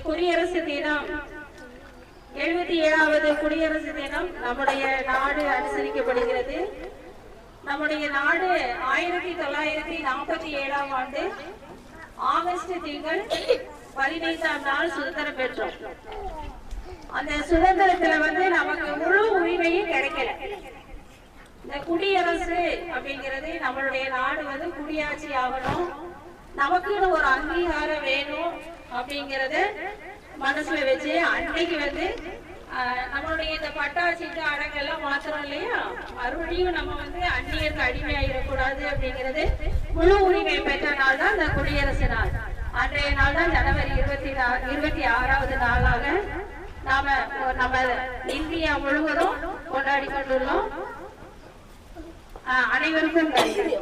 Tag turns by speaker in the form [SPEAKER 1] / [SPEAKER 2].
[SPEAKER 1] குடியரசு தினம் 77வது குடியரசு தினம் நம்முடைய நாடு அனுசரிக்கப்படுகிறது. நம்முடைய நாடு 1947ஆம் ஆண்டு ஆகஸ்ட் திங்கள் 15ஆம் நாள் சுதந்திரம் பெற்றோம். அந்த சுதந்திரத்துல நமக்கு முழு உரிமையும் கிடைக்கல. இந்த குடியரசு அப்படிங்கிறது நம்மளுடைய நாடு குடியாட்சி ஆகணும், நமக்குன்னு ஒரு அங்கீகாரம் வேணும் அப்படிங்கறத மனசுல வச்சு அன்னைக்கு நம்மளுடைய இந்த பட்டாசீட்டு அடங்கெல்லாம் மாத்திரம் இல்லையா, மறுபடியும் நம்ம அந்நியருக்கு அடிமையாயிடக்கூடாது அப்படிங்கிறது முழு உரிமை பெற்ற நாள் தான் இந்த குடியரசு நாள். அன்றைய நாள் தான் ஜனவரி 26வது நாளாக நம்ம இந்தியா முழுவதும் கொண்டாடி கொண்டுள்ளோம். அனைவருக்கும் நன்றி.